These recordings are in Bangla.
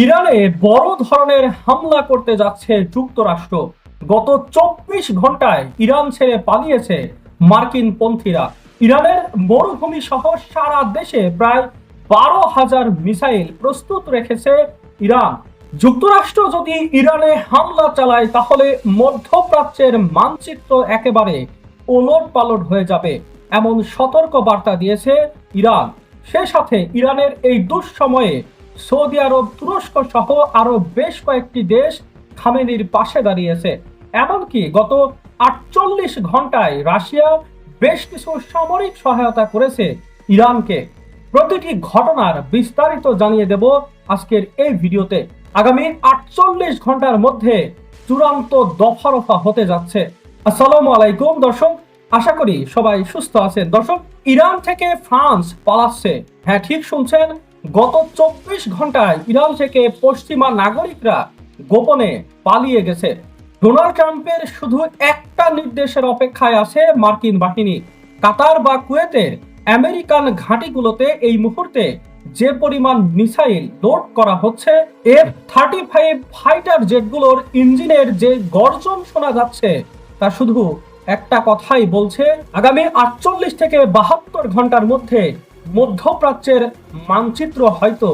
ইরানে বড় ধরনের হামলা করতে যাচ্ছে যুক্তরাষ্ট্র। গত 24 ঘন্টায় ইরান ছেড়ে পালিয়েছে মার্কিন পন্থীরা। ইরানের মরুভূমি সহ সারা দেশে প্রায় 12,000 মিসাইল প্রস্তুত রেখেছে ইরান। যুক্তরাষ্ট্র যদি ইরানে হামলা চালায় তাহলে মধ্যপ্রাচ্যের মানচিত্র একেবারে ওলটপালট হয়ে যাবে, এমন সতর্ক বার্তা দিয়েছে ইরান। সে সাথে ইরানের এই দুঃসময়ে সৌদি আরব, তুরস্ক সহ আরো বেশ কয়েকটি দেশ খামেনির পাশে দাঁড়িয়েছে। এমনকি গত 48 ঘন্টায় রাশিয়া বেশ কিছু সামরিক সহায়তা করেছে ইরানকে। প্রতিটি ঘটনার বিস্তারিত জানিয়ে দেব আজকের এই ভিডিওতে। আগামী 48 ঘন্টার মধ্যে চূড়ান্ত দফা হতে যাচ্ছে। আসসালামু আলাইকুম দর্শক, আশা করি সবাই সুস্থ আছেন। দর্শক, ইরান থেকে ফ্রান্স পালাচ্ছে। হ্যাঁ, ঠিক শুনছেন, গত 24 ঘন্টায় ইরান থেকে পশ্চিমা নাগরিকরা গোপনে পালিয়ে গেছে। ডোনাল্ড ট্রাম্পের শুধু একটা নির্দেশের অপেক্ষায় আছে মার্কিন বাহিনী। কাতার বা কুয়েতের আমেরিকান ঘাঁটিগুলোতে এই মুহূর্তে যে পরিমাণ মিসাইল লোড করা হচ্ছে, F-35 ফাইটার জেটগুলোর ইঞ্জিনের যে গর্জন শোনা যাচ্ছে, তা শুধু একটা কথাই বলছে, আগামী 48 থেকে 72 ঘন্টার মধ্যে মধ্যপ্রাচ্যের মানচিত্র হয়তো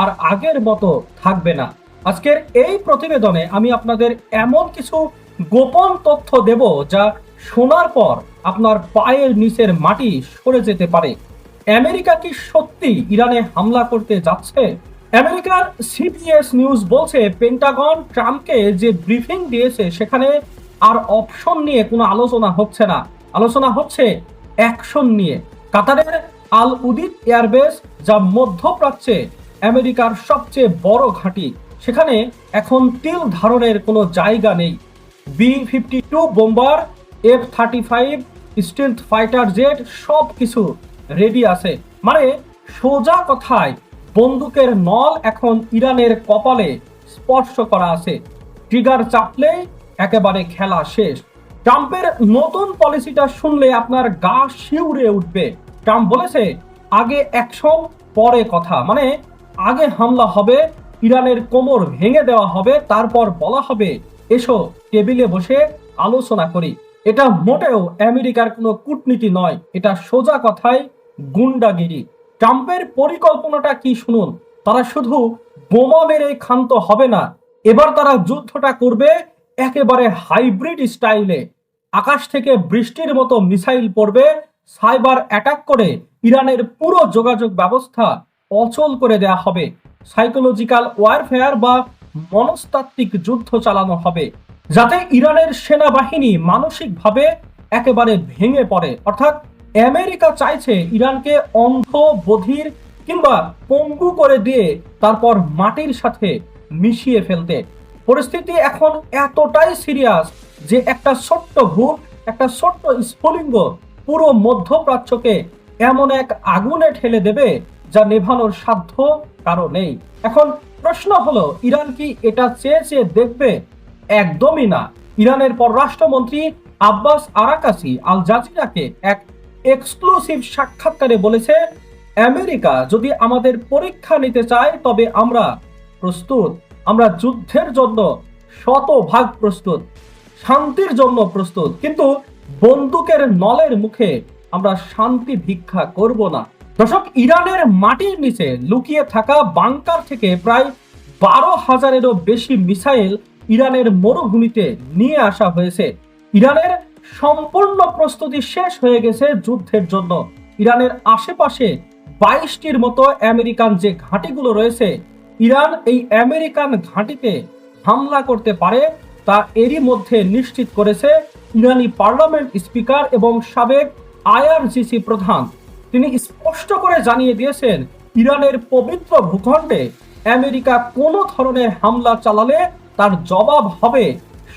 আর আগের মতো থাকবে না। আজকের এই প্রতিবেদনে আমি আপনাদের এমন কিছু গোপন তথ্য দেব যা শোনার পর আপনার পায়ের নিচের মাটি সরে যেতে পারে। আমেরিকা কি সত্যি ইরানে হামলা করতে যাচ্ছে? আমেরিকার সিবিএস নিউজ বলছে, পেন্টাগন ট্রাম্পকে যে ব্রিফিং দিয়েছে সেখানে আর অপশন নিয়ে কোনো আলোচনা হচ্ছে না, আলোচনা হচ্ছে অ্যাকশন নিয়ে। কাতারের আল উদিদ এয়ারবেস, যা মধ্যপ্রাচ্যে আমেরিকার সবচেয়ে বড় ঘাঁটি, সেখানে এখন তিল ধারণের কোনো জায়গা নেই। B-52 bomber, F-35 স্টিলথ fighter jet সব কিছু রেডি আছে। মানে সোজা কথায় বন্দুকের নল এখন ইরানের কপালে স্পর্শ করা আছে। ট্রিগার চাপলে একেবারে খেলা শেষ। ট্রাম্পের নতুন পলিসিটা শুনলে আপনার গা শিউরে উঠবে। ট্রাম্প বলেছে, আগে অ্যাকশন পরে কথা। মানে আগে হামলা হবে, ইরানের কোমর ভেঙে দেওয়া হবে, তারপর বলা হবে এসো টেবিলে বসে আলোচনা করি। এটা মোটেও আমেরিকার কোনো কূটনীতি নয়, এটা সোজা কথায় গুন্ডাগিরি। ট্রাম্পের পরিকল্পনাটা কি শুনুন। তারা শুধু বোমা মেরে ক্ষান্ত হবে না, এবার তারা যুদ্ধটা করবে একেবারে হাইব্রিড স্টাইলে। আকাশ থেকে বৃষ্টির মতো মিসাইল পড়বে, সাইবার অ্যাটাক করে ইরানের পুরো যোগাযোগ ব্যবস্থা অচল করে দেয়া হবে। সাইকোলজিক্যাল ওয়ারফেয়ার বা মনস্তাত্ত্বিক যুদ্ধ চালানো হবে, যাতে ইরানের সেনাবাহিনী মানসিকভাবে একেবারে ভেঙে পড়ে। অর্থাৎ আমেরিকা চাইছে ইরানকে অন্ধ, বধির কিংবা পঙ্গু করে দিয়ে তারপর মাটির সাথে মিশিয়ে ফেলতে। পরিস্থিতি এখন এতটাই সিরিয়াস যে একটা ছোট্ট ভুল, একটা ছোট্ট স্ফুলিঙ্গ পুরো মধ্যপ্রাচ্যকে এমন এক আগুনে ঠেলে দেবে যা নেভানোর সাধ্য কারো নেই। এখন প্রশ্ন হলো, ইরান কি এটা চেয়ে দেখবে? একদমই না। ইরানের পররাষ্ট্রমন্ত্রী আব্বাস আরাকাসি আল জাজিরাকে এক এক্সক্লুসিভ সাক্ষাৎকারে বলেছে, আমেরিকা যদি আমাদের পরীক্ষা নিতে চায় তবে আমরা প্রস্তুত। আমরা যুদ্ধের জন্য শতভাগ প্রস্তুত, শান্তির জন্য প্রস্তুত, কিন্তু বন্দুকের নলের মুখে আমরা শান্তি ভিক্ষা করব না। দর্শক, ইরানের মাটির নিচে লুকিয়ে থাকা বাংকার থেকে প্রায় 12,000-এরও বেশি মিসাইল ইরানের মরুভূমিতে নিয়ে আসা হয়েছে। ইরানের সম্পূর্ণ প্রস্তুতি শেষ হয়ে গেছে যুদ্ধের জন্য। ইরানের আশেপাশে 22টির মতো আমেরিকান যে ঘাঁটিগুলো রয়েছে, ইরান এই আমেরিকান ঘাঁটিতে হামলা করতে পারে তা এরই মধ্যে নিশ্চিত করেছে ইরানি পার্লামেন্ট স্পিকার এবং সাবেক IRGC প্রধান। তিনি স্পষ্ট করে জানিয়ে দিয়েছেন, ইরানের পবিত্র ভূখণ্ডে আমেরিকা কোনো ধরনের হামলা চালালে তার জবাব হবে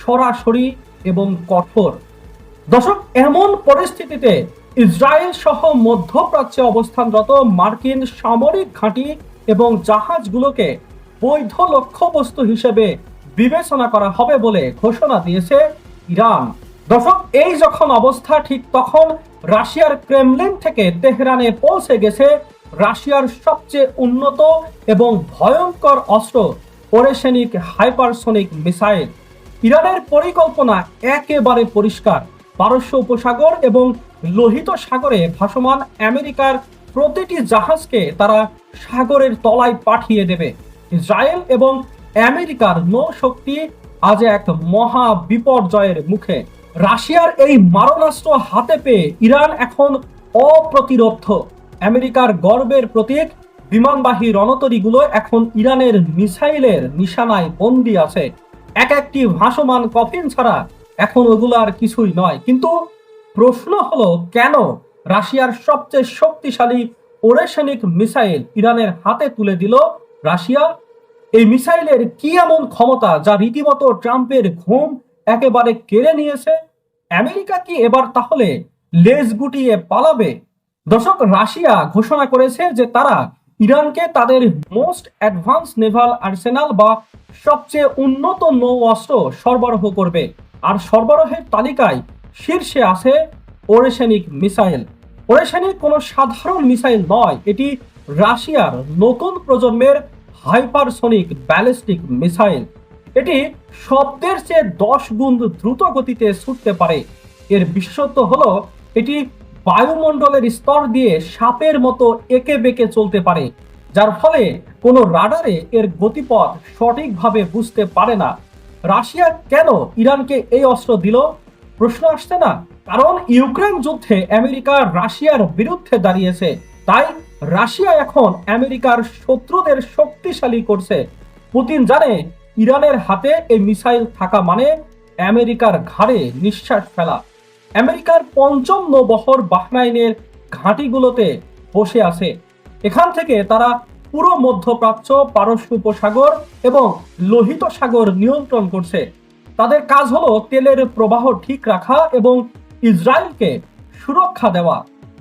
সরাসরি এবং কঠোর। দর্শক, এমন পরিস্থিতিতে ইসরায়েল সহ মধ্যপ্রাচ্যে অবস্থানরত মার্কিন সামরিক ঘাঁটি এবং জাহাজগুলোকে বৈধ লক্ষ্যবস্তু হিসেবে বিবেচনা করা হবে বলে ঘোষণা দিয়েছে ইরান। দর্শক, এই যখন অবস্থা, ঠিক তখন রাশিয়ার ক্রেমলিন থেকে তেহরানে পৌঁছে গেছে রাশিয়ার সবচেয়ে উন্নত এবং ভয়ঙ্কর অস্ত্র ওরেশনিক হাইপারসনিক মিসাইল। ইরানের পরিকল্পনা একেবারে পরিষ্কার। পারস্য উপসাগর এবং লোহিত সাগরে ভাসমান আমেরিকার প্রতিটি জাহাজকে তারা সাগরের তলায় পাঠিয়ে দেবে। ইসরায়েল এবং আমেরিকার নৌশক্তি আজ এক মহা বিপর্যয়ের মুখে। রাশিয়ার এই মারণাস্ত্র হাতে পেয়ে ইরান এখন অপ্রতিরোধ্য। আমেরিকার গর্বের প্রতীক বিমানবাহী রণতরীগুলো এখন ইরানের মিসাইলের নিশানায় বন্দী আছে। এক একটি ভাসমান কফিন ছাড়া এখন ওগুলো আর কিছুই নয়। কিন্তু প্রশ্ন হলো, কেন রাশিয়ার সবচেয়ে শক্তিশালী ওরেশনিক মিসাইল ইরানের হাতে তুলে দিল রাশিয়া? এই মিসাইলের কি এমন ক্ষমতা যা রীতিমতো ট্রাম্পের ঘুম একেবারে কেড়ে নিয়েছে? আমেরিকা কি এবার তাহলে লেজ গুটিয়ে পালাবে? দর্শক, রাশিয়া ঘোষণা করেছে যে তারা ইরানকে তাদের মোস্ট অ্যাডভান্স নেভাল আর্সেনাল বা সবচেয়ে উন্নত নৌ অস্ত্র সরবরাহ করবে। আর সরবরাহের তালিকায় শীর্ষে আছে ওরেশনিক মিসাইল। ওরেশনিক কোনো সাধারণ মিসাইল নয়, এটি রাশিয়ার নতুন প্রজন্মের হাইপারসনিক ব্যালিস্টিক মিসাইল। এটি শব্দের চেয়ে 10 গুণ দ্রুত গতিতে ছুটতে পারে। এর বিশেষত্ব হলো এটি বায়ুমণ্ডলের স্তর দিয়ে সাপের মতো এঁকে বেঁকে চলতে পারে, যার ফলে কোনো রাডারে এর গতিপথ সঠিকভাবে বুঝতে পারে না। রাশিয়া কেন ইরানকে এই অস্ত্র দিল? প্রশ্ন আসছে না? কারণ ইউক্রেন যুদ্ধে আমেরিকা রাশিয়ার বিরুদ্ধে দাঁড়িয়েছে, তাই রাশিয়া এখন আমেরিকার শত্রুদের শক্তিশালী করছে। পুতিন জানে ইরানের হাতে এই মিসাইল থাকা মানে আমেরিকার ঘাড়ে নিঃশ্বাস ফেলা। আমেরিকার পঞ্চম নৌবহর বাহরাইনের ঘাঁটিগুলোতে বসে আছে। এখান থেকে তারা পুরো মধ্যপ্রাচ্য, পারস্য উপসাগর এবং লোহিত সাগর নিয়ন্ত্রণ করছে। তাদের কাজ হলো তেলের প্রবাহ ঠিক রাখা এবং ইসরায়েলকে সুরক্ষা দেওয়া।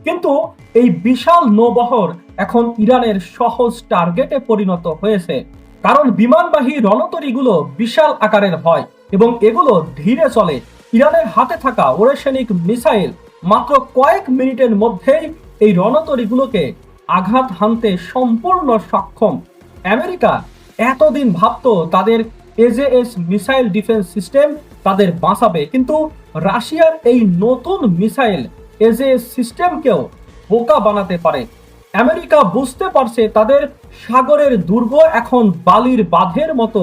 কিন্তু এই বিশাল নৌবহর এখন ইরানের সহজ টার্গেটে পরিণত হয়েছে, কারণ বিমানবাহী রণতরীগুলো বিশাল আকারের হয় এবং এগুলো ধীরে চলে। ইরানের হাতে থাকা ওরেশনিক মিসাইল মাত্র কয়েক মিনিটের মধ্যেই এই রণতরীগুলোকে আঘাত হানতে সম্পূর্ণ সক্ষম। আমেরিকা এতদিন ভাবতো তাদের এজেএস মিসাইল ডিফেন্স সিস্টেম তাদের বাঁচাবে, কিন্তু রাশিয়ার এই নতুন মিসাইল এজেএস সিস্টেমকেও বোকা বানাতে পারে। আমেরিকা বুঝতে পারছে তাদের সাগরের দুর্গ এখন বালির বাঁধের মতো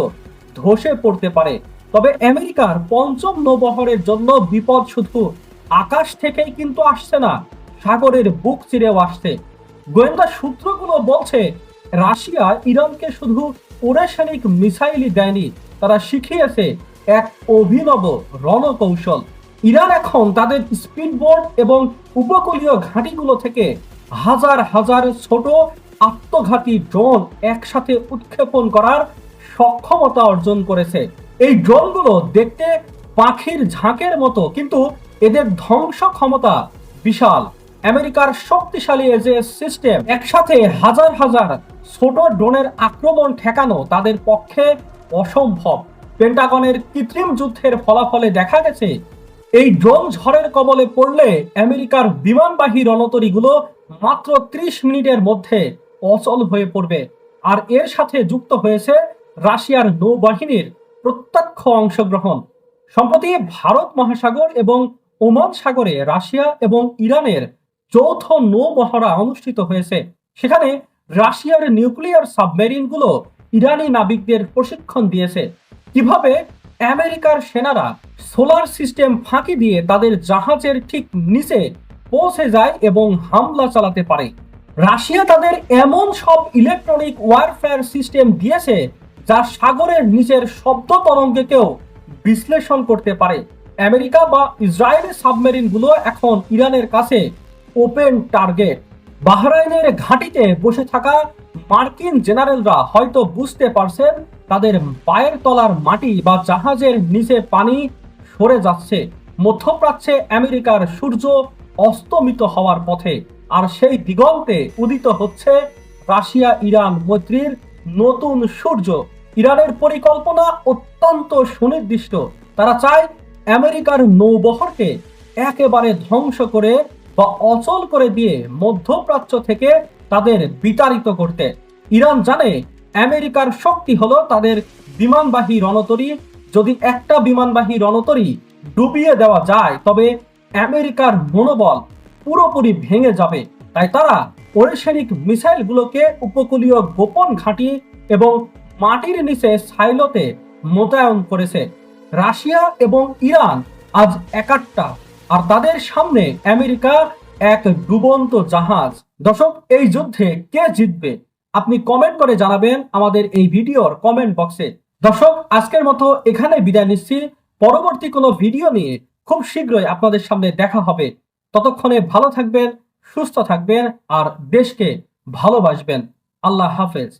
ধসে পড়তে পারে। তবে আমেরিকার পঞ্চম নৌবহরের জন্য বিপদ শুধু আকাশ থেকেই কিন্তু আসছে না, সাগরের বুক চিরেও আসছে। গোয়েন্দা সূত্রগুলো বলছে রাশিয়া ইরানকে শুধু ওরেশনিক মিসাইলই দেয়নি, তারা শিখিয়েছে এক অভিনব রণকৌশল। ইরান এখন তাদের স্পিডবোট এবং উপকূলীয় ঘাঁটিগুলো থেকে হাজার হাজার ছোট আত্মঘাতী ড্রোন একসাথে উৎক্ষেপণ করার সক্ষমতা অর্জন করেছে। এই ড্রোনগুলো দেখতে পাখির ঝাঁকের মতো, কিন্তু এদের ধ্বংস ক্ষমতা বিশাল। আমেরিকার শক্তিশালী এজেএস সিস্টেম একসাথে হাজার হাজার ছোট ড্রোনের আক্রমণ ঠেকানো তাদের পক্ষে অসম্ভব। পেন্টাগনের কৃত্রিম যুদ্ধের ফলাফলে দেখা গেছে এই ড্রোন ঝড়ের কবলে পড়লে আমেরিকার বিমানবাহী রণতরীগুলো মাত্র 30 মিনিটের মধ্যে অচল হয়ে পড়বে। আর এর সাথে যুক্ত হয়েছে রাশিয়ার নৌবাহিনীর প্রত্যক্ষ অংশগ্রহণ। সম্প্রতি ভারত মহাসাগর এবং ওমান সাগরে রাশিয়া এবং ইরানের যৌথ নৌ মহড়া অনুষ্ঠিত হয়েছে। সেখানে রাশিয়ার নিউক্লিয়ার সাবমেরিনগুলো ইরানি নাবিকদের প্রশিক্ষণ দিয়েছে কিভাবে আমেরিকার সেনারা সোলার সিস্টেম ফাঁকি দিয়ে তাদের জাহাজের ঠিক নিচে পৌঁছে যায় এবং হামলা চালাতে পারে। রাশিয়া তাদের এমন সব ইলেকট্রনিক ওয়ারফেয়ার সিস্টেম দিয়েছে যা সাগরের নিচের শব্দ তরঙ্গকেও বিশ্লেষণ করতে পারে। আমেরিকা বা ইসরায়েলি সাবমেরিনগুলো এখন ইরানের কাছে ওপেন টার্গেট। বাহরাইনের ঘাঁটিতে বসে থাকা মার্কিন জেনারেলরা হয়তো বুঝতে পারছেন তাদের পায়ের তলার মাটি বা জাহাজের নিচে পানি সরে যাচ্ছে। মধ্যপ্রাচ্যে আমেরিকার সূর্য অস্তমিত হওয়ার পথে, আর সেই দিগন্তে উদিত হচ্ছে রাশিয়া ইরান মৈত্রীর নতুন সূর্য। ইরানের পরিকল্পনা অত্যন্ত সুনির্দিষ্ট। তারা চায় আমেরিকার নৌবহরকে একেবারে ধ্বংস করে বা অচল করে দিয়ে মধ্যপ্রাচ্য থেকে তাদের বিতাড়িত করতে। ইরান জানে আমেরিকার শক্তি হলো তাদের বিমানবাহী রণতরী, যদি একটা বিমানবাহী রণতরী ডুবিয়ে দেওয়া যায় তবে আমেরিকার মনোবল পুরোপুরি ভেঙে যাবে। তাই তারা ওরেশনিক মিসাইলগুলোকে উপকূলীয় গোপন ঘাঁটি এবং মাটির নিচে সাইলোতে মোতায়েন করেছে। রাশিয়া এবং ইরান আজ একাট্টা, আর তাদের সামনে আমেরিকা এক ডুবন্ত জাহাজ। দর্শক, এই যুদ্ধে কে জিতবে আপনি কমেন্ট করে জানাবেন আমাদের এই ভিডিওর কমেন্ট বক্সে। দর্শক, আজকের মতো এখানে বিদায় নিচ্ছি। পরবর্তী কোনো ভিডিও নিয়ে খুব শীঘ্রই আপনাদের সামনে দেখা হবে। ততক্ষণে ভালো থাকবেন, সুস্থ থাকবেন আর দেশকে ভালোবাসবেন। আল্লাহ হাফেজ।